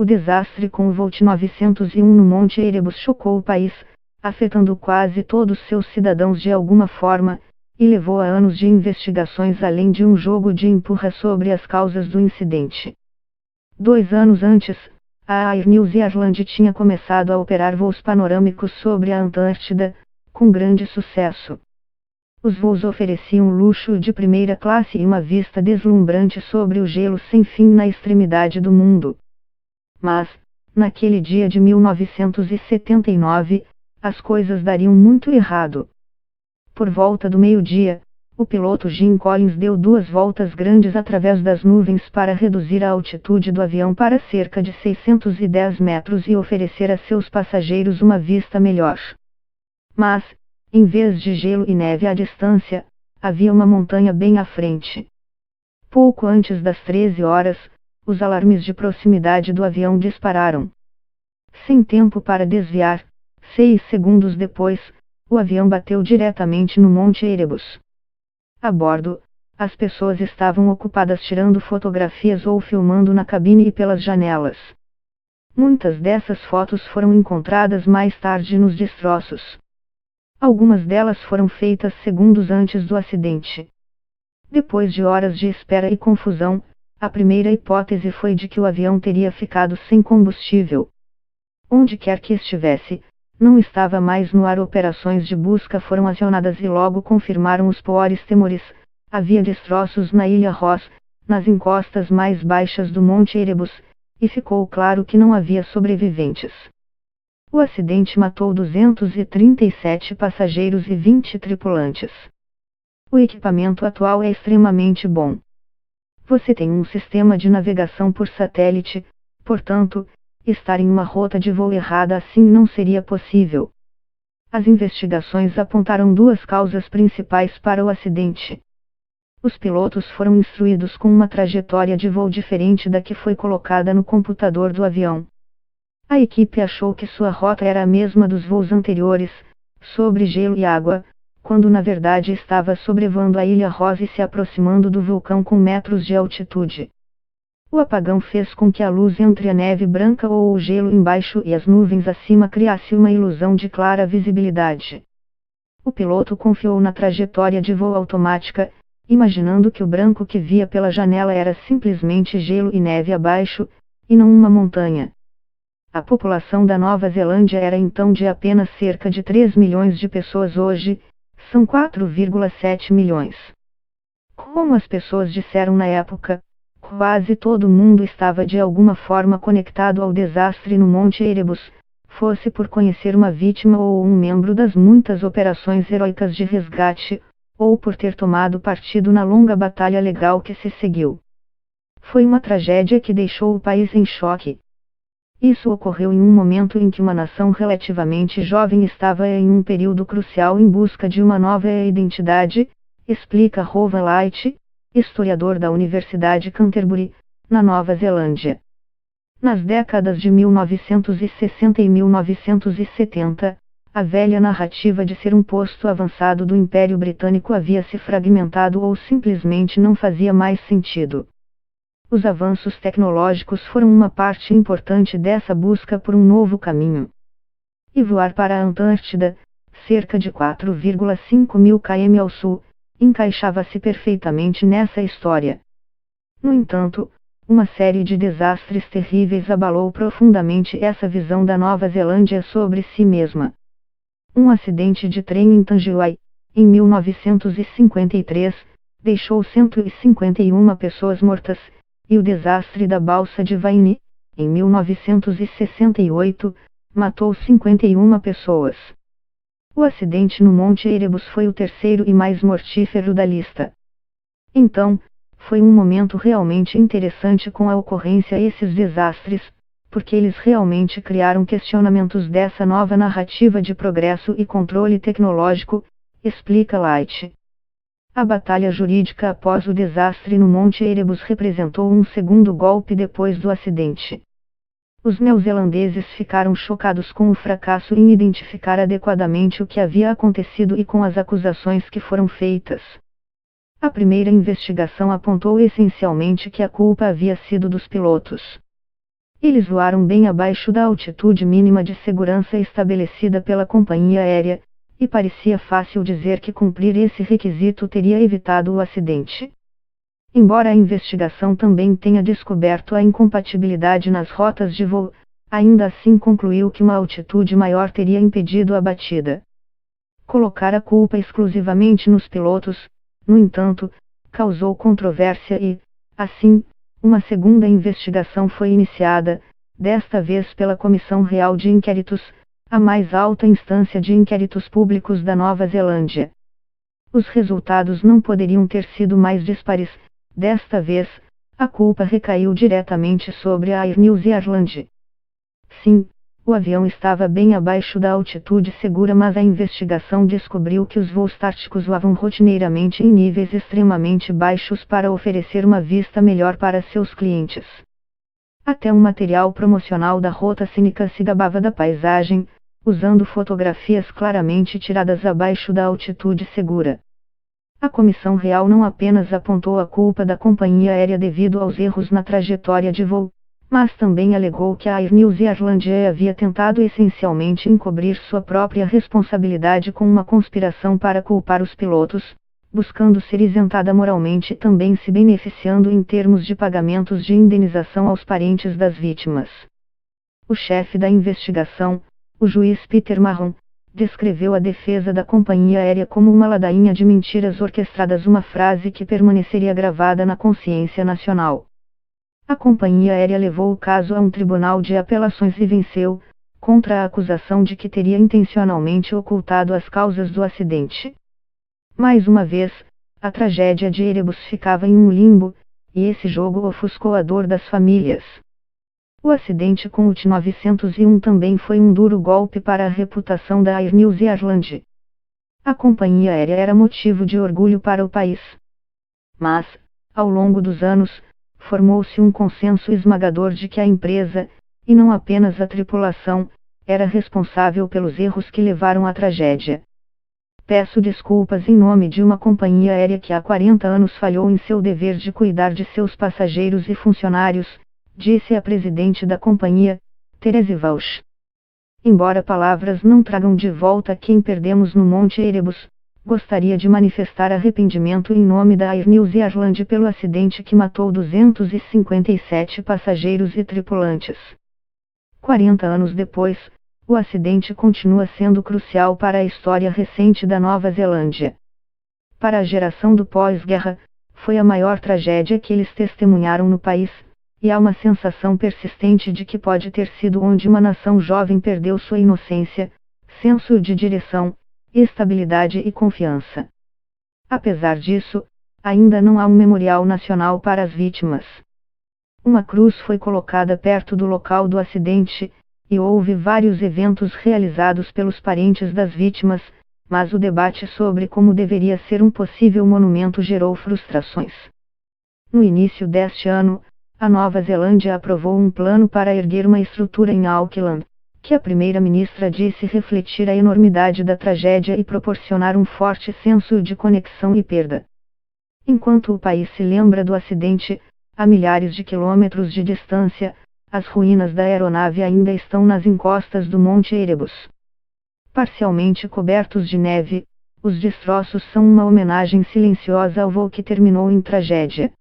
O desastre com o Volt 901 no Monte Erebus chocou o país, afetando quase todos seus cidadãos de alguma forma, e levou a anos de investigações além de um jogo de empurra sobre as causas do incidente. 2 anos antes, a Air New Zealand tinha começado a operar voos panorâmicos sobre a Antártida, com grande sucesso. Os voos ofereciam luxo de primeira classe e uma vista deslumbrante sobre o gelo sem fim na extremidade do mundo. Mas, naquele dia de 1979, as coisas dariam muito errado. Por volta do meio-dia, o piloto Jim Collins deu 2 voltas grandes através das nuvens para reduzir a altitude do avião para cerca de 610 metros e oferecer a seus passageiros uma vista melhor. Mas, em vez de gelo e neve à distância, havia uma montanha bem à frente. Pouco antes das 13 horas, os alarmes de proximidade do avião dispararam. Sem tempo para desviar, 6 segundos depois, o avião bateu diretamente no Monte Erebus. A bordo, as pessoas estavam ocupadas tirando fotografias ou filmando na cabine e pelas janelas. Muitas dessas fotos foram encontradas mais tarde nos destroços. Algumas delas foram feitas segundos antes do acidente. Depois de horas de espera e confusão, a primeira hipótese foi de que o avião teria ficado sem combustível. Onde quer que estivesse, não estava mais no ar. Operações de busca foram acionadas e logo confirmaram os piores temores. Havia destroços na Ilha Ross, nas encostas mais baixas do Monte Erebus, e ficou claro que não havia sobreviventes. O acidente matou 237 passageiros e 20 tripulantes. O equipamento atual é extremamente bom. Você tem um sistema de navegação por satélite, portanto, estar em uma rota de voo errada assim não seria possível. As investigações apontaram 2 causas principais para o acidente. Os pilotos foram instruídos com uma trajetória de voo diferente da que foi colocada no computador do avião. A equipe achou que sua rota era a mesma dos voos anteriores, sobre gelo e água, quando na verdade estava sobrevoando a Ilha Ross e se aproximando do vulcão com metros de altitude. O apagão fez com que a luz entre a neve branca ou o gelo embaixo e as nuvens acima criasse uma ilusão de clara visibilidade. O piloto confiou na trajetória de voo automática, imaginando que o branco que via pela janela era simplesmente gelo e neve abaixo, e não uma montanha. A população da Nova Zelândia era então de apenas cerca de 3 milhões de pessoas. Hoje, são 4,7 milhões. Como as pessoas disseram na época, quase todo mundo estava de alguma forma conectado ao desastre no Monte Erebus, fosse por conhecer uma vítima ou um membro das muitas operações heróicas de resgate, ou por ter tomado partido na longa batalha legal que se seguiu. Foi uma tragédia que deixou o país em choque. Isso ocorreu em um momento em que uma nação relativamente jovem estava em um período crucial em busca de uma nova identidade, explica Rova Light, historiador da Universidade Canterbury, na Nova Zelândia. Nas décadas de 1960 e 1970, a velha narrativa de ser um posto avançado do Império Britânico havia se fragmentado ou simplesmente não fazia mais sentido. Os avanços tecnológicos foram uma parte importante dessa busca por um novo caminho. E voar para a Antártida, cerca de 4,5 mil km ao sul, encaixava-se perfeitamente nessa história. No entanto, uma série de desastres terríveis abalou profundamente essa visão da Nova Zelândia sobre si mesma. Um acidente de trem em Tangiwai, em 1953, deixou 151 pessoas mortas, e o desastre da balsa de Waini, em 1968, matou 51 pessoas. O acidente no Monte Erebus foi o terceiro e mais mortífero da lista. Então, foi um momento realmente interessante com a ocorrência desses desastres, porque eles realmente criaram questionamentos dessa nova narrativa de progresso e controle tecnológico, explica Light. A batalha jurídica após o desastre no Monte Erebus representou um segundo golpe depois do acidente. Os neozelandeses ficaram chocados com o fracasso em identificar adequadamente o que havia acontecido e com as acusações que foram feitas. A primeira investigação apontou essencialmente que a culpa havia sido dos pilotos. Eles voaram bem abaixo da altitude mínima de segurança estabelecida pela companhia aérea, e parecia fácil dizer que cumprir esse requisito teria evitado o acidente. Embora a investigação também tenha descoberto a incompatibilidade nas rotas de voo, ainda assim concluiu que uma altitude maior teria impedido a batida. Colocar a culpa exclusivamente nos pilotos, no entanto, causou controvérsia e, assim, uma segunda investigação foi iniciada, desta vez pela Comissão Real de Inquéritos, a mais alta instância de inquéritos públicos da Nova Zelândia. Os resultados não poderiam ter sido mais dispares. Desta vez, a culpa recaiu diretamente sobre a Air New Zealand. Sim, o avião estava bem abaixo da altitude segura, mas a investigação descobriu que os voos táticos voavam rotineiramente em níveis extremamente baixos para oferecer uma vista melhor para seus clientes. Até um material promocional da rota cênica se gabava da paisagem, usando fotografias claramente tiradas abaixo da altitude segura. A Comissão Real não apenas apontou a culpa da companhia aérea devido aos erros na trajetória de voo, mas também alegou que a Air New Zealand havia tentado essencialmente encobrir sua própria responsabilidade com uma conspiração para culpar os pilotos, buscando ser isentada moralmente e também se beneficiando em termos de pagamentos de indenização aos parentes das vítimas. O chefe da investigação, o juiz Peter Mahon, descreveu a defesa da companhia aérea como uma ladainha de mentiras orquestradas, uma frase que permaneceria gravada na consciência nacional. A companhia aérea levou o caso a um tribunal de apelações e venceu, contra a acusação de que teria intencionalmente ocultado as causas do acidente. Mais uma vez, a tragédia de Erebus ficava em um limbo, e esse jogo ofuscou a dor das famílias. O acidente com o T-901 também foi um duro golpe para a reputação da Air New Zealand. A companhia aérea era motivo de orgulho para o país. Mas, ao longo dos anos, formou-se um consenso esmagador de que a empresa, e não apenas a tripulação, era responsável pelos erros que levaram à tragédia. Peço desculpas em nome de uma companhia aérea que há 40 anos falhou em seu dever de cuidar de seus passageiros e funcionários, disse a presidente da companhia, Therese Walsh. Embora palavras não tragam de volta quem perdemos no Monte Erebus, gostaria de manifestar arrependimento em nome da Air New Zealand pelo acidente que matou 257 passageiros e tripulantes. 40 anos depois, o acidente continua sendo crucial para a história recente da Nova Zelândia. Para a geração do pós-guerra, foi a maior tragédia que eles testemunharam no país, e há uma sensação persistente de que pode ter sido onde uma nação jovem perdeu sua inocência, senso de direção, estabilidade e confiança. Apesar disso, ainda não há um memorial nacional para as vítimas. Uma cruz foi colocada perto do local do acidente, e houve vários eventos realizados pelos parentes das vítimas, mas o debate sobre como deveria ser um possível monumento gerou frustrações. No início deste ano, a Nova Zelândia aprovou um plano para erguer uma estrutura em Auckland, que a primeira-ministra disse refletir a enormidade da tragédia e proporcionar um forte senso de conexão e perda. Enquanto o país se lembra do acidente, a milhares de quilômetros de distância, as ruínas da aeronave ainda estão nas encostas do Monte Erebus. Parcialmente cobertos de neve, os destroços são uma homenagem silenciosa ao voo que terminou em tragédia.